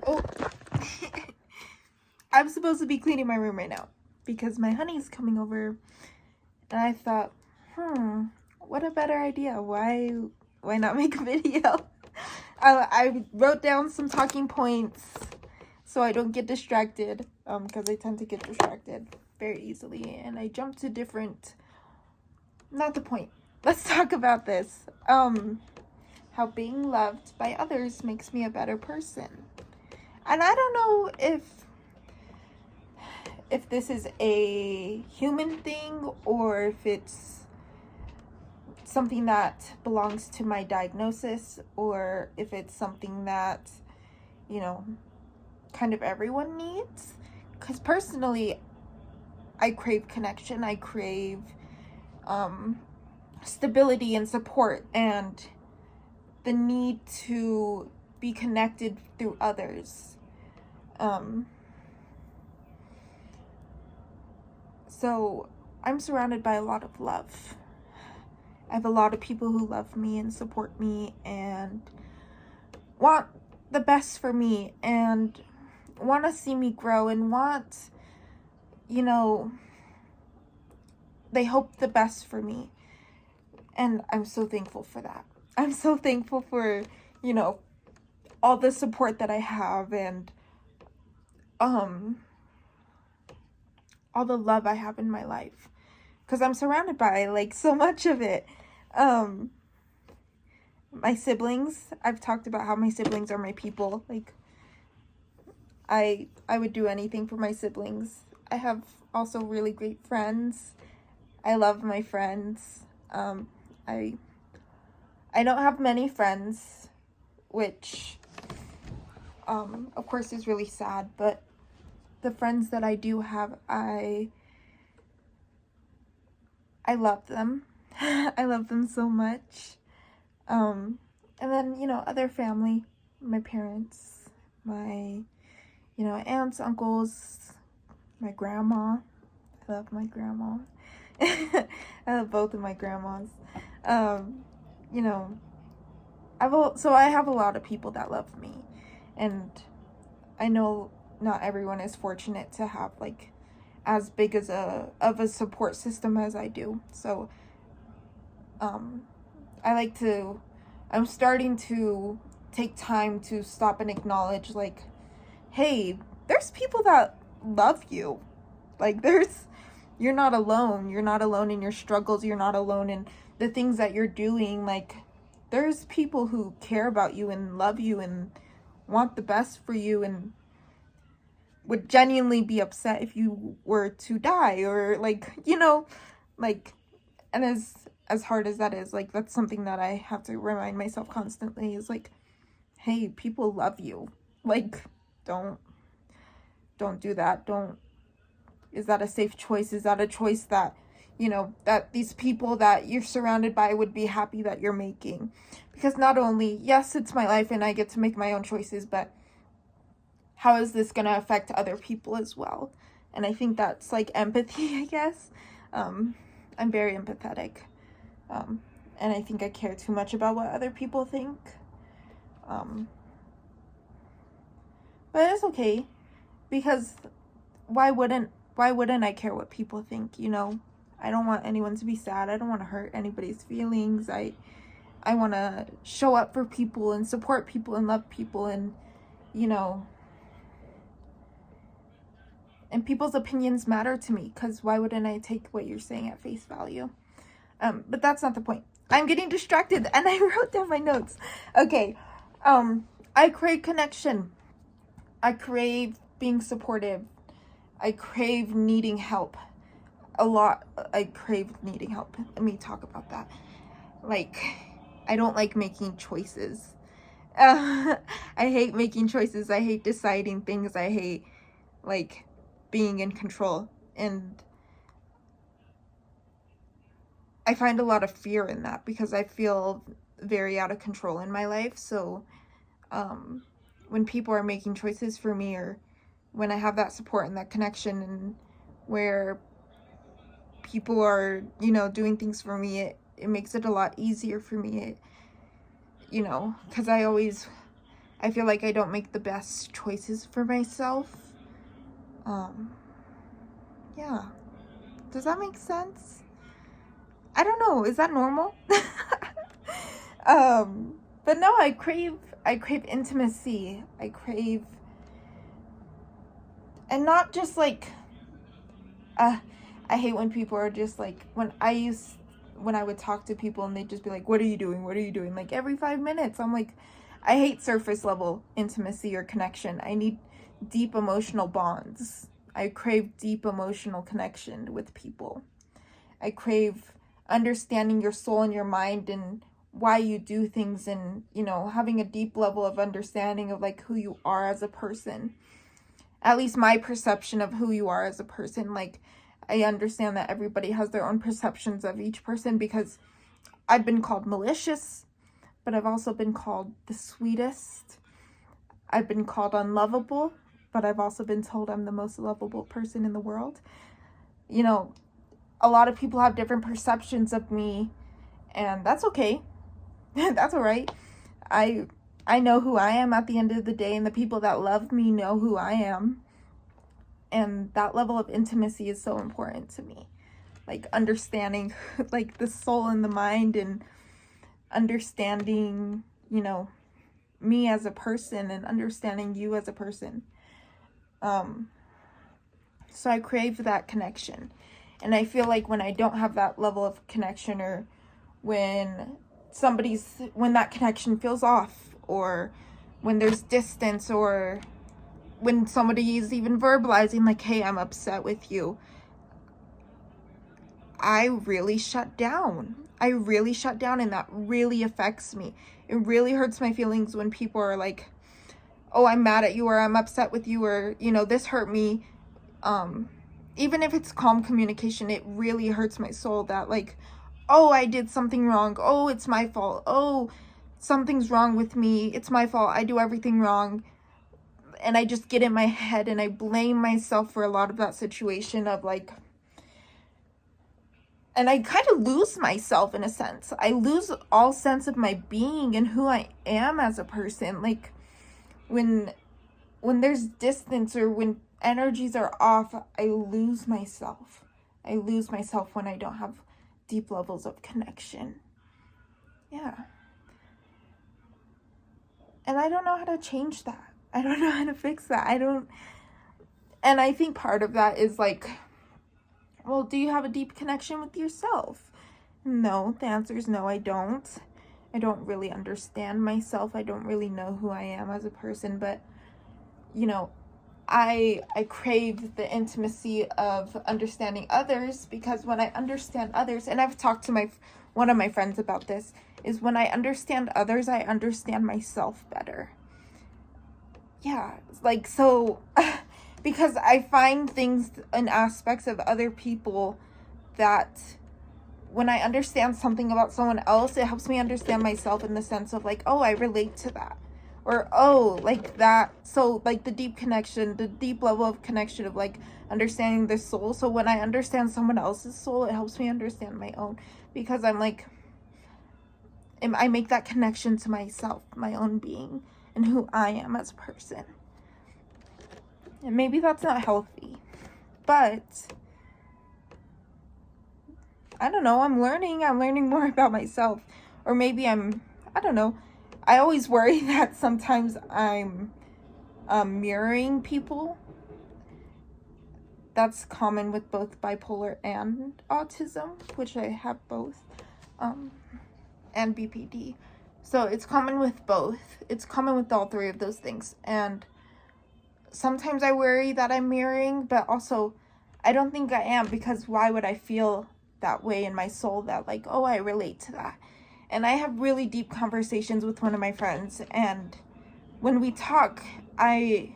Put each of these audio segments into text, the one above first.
Oh, I'm supposed to be cleaning my room right now because my honey's coming over, and I thought, what a better idea. Why not make a video? I wrote down some talking points so I don't get distracted, because I tend to get distracted very easily, and I jump to different. Not the point. Let's talk about this. How being loved by others makes me a better person. And I don't know if this is a human thing or if it's something that belongs to my diagnosis, or if it's something that, kind of everyone needs. Because personally, I crave connection. I crave stability and support, and the need to be connected through others. So I'm surrounded by a lot of love. I have a lot of people who love me and support me and want the best for me and want to see me grow and want, they hope the best for me. And I'm so thankful for that. I'm so thankful for, all the support that I have and all the love I have in my life. Because I'm surrounded by, so much of it. My siblings, I've talked about how my siblings are my people. I would do anything for my siblings. I have also really great friends. I love my friends. I don't have many friends, which, of course, is really sad. But the friends that I do have, I love them. I love them so much. And then, other family, my parents, my, aunts, uncles, my grandma. I love my grandma. I love both of my grandmas. So I have a lot of people that love me. And I know not everyone is fortunate to have, as big as of a support system as I do. So, I'm starting to take time to stop and acknowledge, hey, there's people that love you. You're not alone. You're not alone in your struggles. You're not alone in the things that you're doing. There's people who care about you and love you and want the best for you and would genuinely be upset if you were to die, or and as hard as that is, that's something that I have to remind myself constantly is hey, people love you. Don't do that. Is that a safe choice? Is that a choice that, that these people that you're surrounded by would be happy that you're making? Because not only, yes, it's my life and I get to make my own choices, but how is this going to affect other people as well? And I think that's empathy, I guess. I'm very empathetic. And I think I care too much about what other people think. But it's okay, because why wouldn't I care what people think? I don't want anyone to be sad. I don't want to hurt anybody's feelings. I want to show up for people and support people and love people, and and people's opinions matter to me, because why wouldn't I take what you're saying at face value? But that's not the point. I'm getting distracted and I wrote down my notes. Okay. I crave connection. I crave being supportive. I crave needing help. A lot. I crave needing help. Let me talk about that. I don't like making choices. I hate making choices. I hate deciding things. I hate, being in control. And I find a lot of fear in that, because I feel very out of control in my life. So when people are making choices for me, or when I have that support and that connection, and where people are, doing things for me, it makes it a lot easier for me, because I always I feel like I don't make the best choices for myself. Yeah. Does that make sense? I don't know. Is that normal? But no, I crave intimacy. I crave, and not just like, I hate when people are just like, when I would talk to people and they'd just be like, what are you doing? What are you doing? Like every 5 minutes. I'm like, I hate surface level intimacy or connection. I need deep emotional bonds. I crave deep emotional connection with people. I crave understanding your soul and your mind and why you do things, and, you know, having a deep level of understanding of like who you are as a person. At least my perception of who you are as a person. Like, I understand that everybody has their own perceptions of each person, because I've been called malicious, but I've also been called the sweetest. I've been called unlovable, but I've also been told I'm the most lovable person in the world. You know, a lot of people have different perceptions of me, and that's okay. That's all right. I know who I am at the end of the day, and the people that love me know who I am. And that level of intimacy is so important to me. Like understanding like the soul and the mind, and understanding, you know, me as a person and understanding you as a person. So I crave that connection. And I feel like when I don't have that level of connection, or when that connection feels off, or when there's distance, or when somebody is even verbalizing like, hey, I'm upset with you, I really shut down. And that really affects me. It really hurts my feelings when people are like, oh, I'm mad at you, or I'm upset with you, or, you know, this hurt me. Even if it's calm communication, it really hurts my soul that like, oh, I did something wrong. Oh, it's my fault. Oh, something's wrong with me. It's my fault. I do everything wrong. And I just get in my head and I blame myself for a lot of that situation of like, and I kind of lose myself in a sense. I lose all sense of my being and who I am as a person. Like when there's distance, or when energies are off, I lose myself. I lose myself when I don't have deep levels of connection. Yeah. And I don't know how to change that. I don't know how to fix that. And I think part of that is like, well, do you have a deep connection with yourself? No, the answer is no, I don't. I don't really understand myself. I don't really know who I am as a person, but, you know, I crave the intimacy of understanding others, because when I understand others, and I've talked to one of my friends about this, is when I understand others, I understand myself better. Yeah, like, so, because I find things and aspects of other people that when I understand something about someone else, it helps me understand myself in the sense of like, oh, I relate to that. Or, oh, like that. So, like the deep connection, the deep level of connection of like understanding their soul. So when I understand someone else's soul, it helps me understand my own. Because I'm like, I make that connection to myself, my own being, and who I am as a person. And maybe that's not healthy, but I don't know, I'm learning more about myself. Or maybe I don't know. I always worry that sometimes I'm mirroring people. That's common with both bipolar and autism, which I have both, and BPD. So it's common with both. It's common with all three of those things. And sometimes I worry that I'm mirroring, but also I don't think I am, because why would I feel that way in my soul that like, oh, I relate to that? And I have really deep conversations with one of my friends, and when we talk, it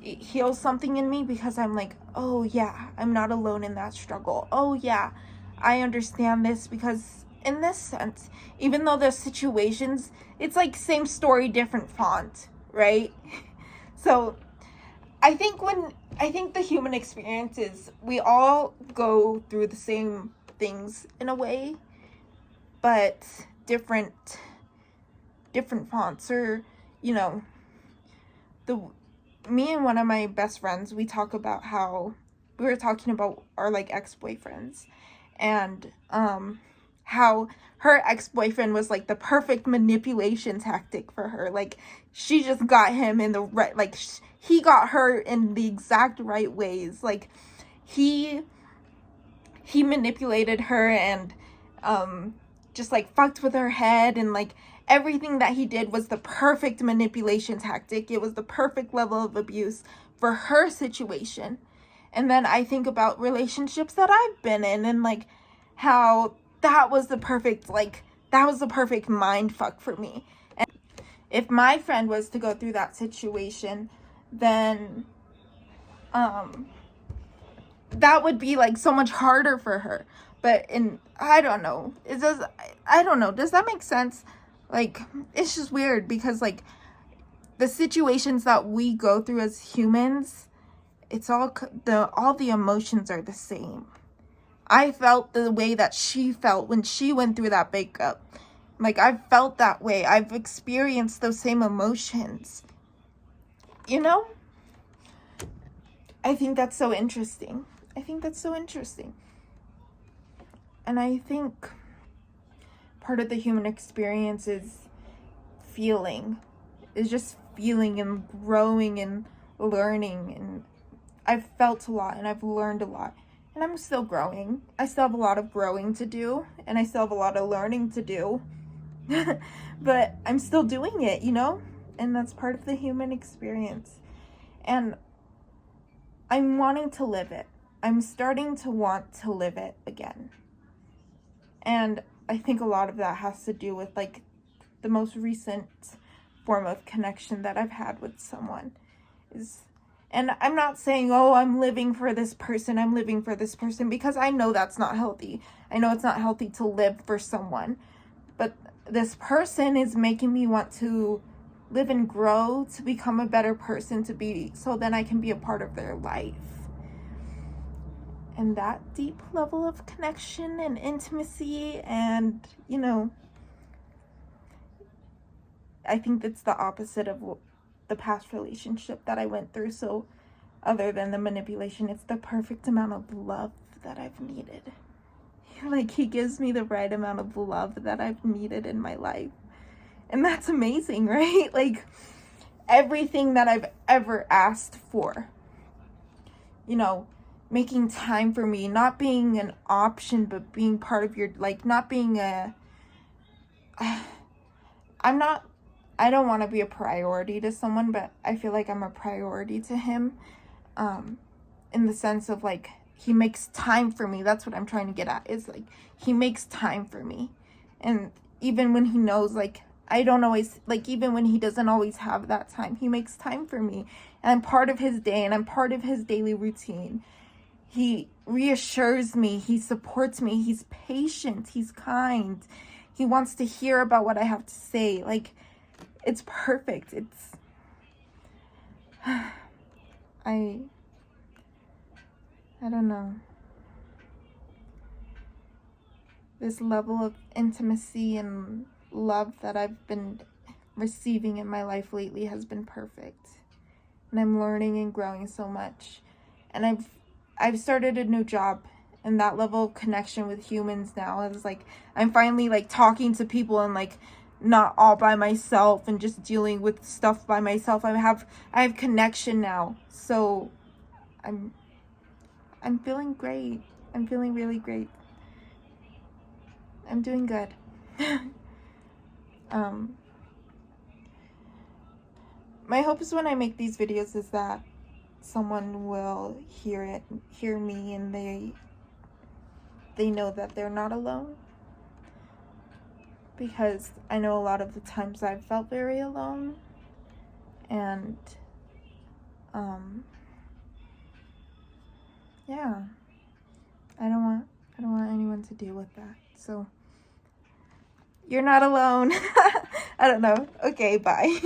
heals something in me, because I'm like, oh yeah, I'm not alone in that struggle. Oh yeah, I understand this, because in this sense, even though the situations, it's like same story, different font, right? So I think the human experience is we all go through the same things in a way, but different fonts, or you know, me and one of my best friends, we talk about how we were talking about our like ex-boyfriends, and how her ex-boyfriend was like the perfect manipulation tactic for her. Like, she just got him in the right, like he got her in the exact right ways. Like, he manipulated her, and just like fucked with her head, and like everything that he did was the perfect manipulation tactic. It was the perfect level of abuse for her situation. And then I think about relationships that I've been in, and like how that was the perfect, like, that was the perfect mind fuck for me. And if my friend was to go through that situation, then that would be like so much harder for her. But I don't know, I don't know, does that make sense? Like, it's just weird, because like the situations that we go through as humans, it's all the emotions are the same. I felt the way that she felt when she went through that breakup. Like, I've felt that way. I've experienced those same emotions. You know? I think that's so interesting. And I think part of the human experience is just feeling and growing and learning. And I've felt a lot, and I've learned a lot. And I'm still growing. I still have a lot of growing to do, and I still have a lot of learning to do. But I'm still doing it, you know? And that's part of the human experience. And I'm wanting to live it. I'm starting to want to live it again. And I think a lot of that has to do with like the most recent form of connection that I've had with someone is, and I'm not saying, oh, I'm living for this person, because I know that's not healthy. I know it's not healthy to live for someone. But this person is making me want to live and grow, to become a better person, so then I can be a part of their life. And that deep level of connection and intimacy, and, you know, I think that's the opposite of the past relationship that I went through. So other than the manipulation, it's the perfect amount of love that I've needed. Like, he gives me the right amount of love that I've needed in my life. And that's amazing, right? Like, everything that I've ever asked for. You know, making time for me, not being an option, but being part of your, like, not being I don't want to be a priority to someone, but I feel like I'm a priority to him. In the sense of like, he makes time for me. That's what I'm trying to get at, is like, he makes time for me. And even when he knows, like, I don't always, like, even when he doesn't always have that time, he makes time for me. And I'm part of his day, and I'm part of his daily routine. He reassures me, he supports me, he's patient, he's kind. He wants to hear about what I have to say. Like, it's perfect. It's I don't know. This level of intimacy and love that I've been receiving in my life lately has been perfect. And I'm learning and growing so much. And I've started a new job, and that level of connection with humans now is like, I'm finally like talking to people, and like not all by myself and just dealing with stuff by myself. I have connection now. So I'm feeling great. I'm feeling really great. I'm doing good. My hopes when I make these videos is that someone will hear me, and they know that they're not alone. Because I know a lot of the times I've felt very alone. And yeah, I don't want anyone to deal with that. So you're not alone. I don't know. Okay, bye.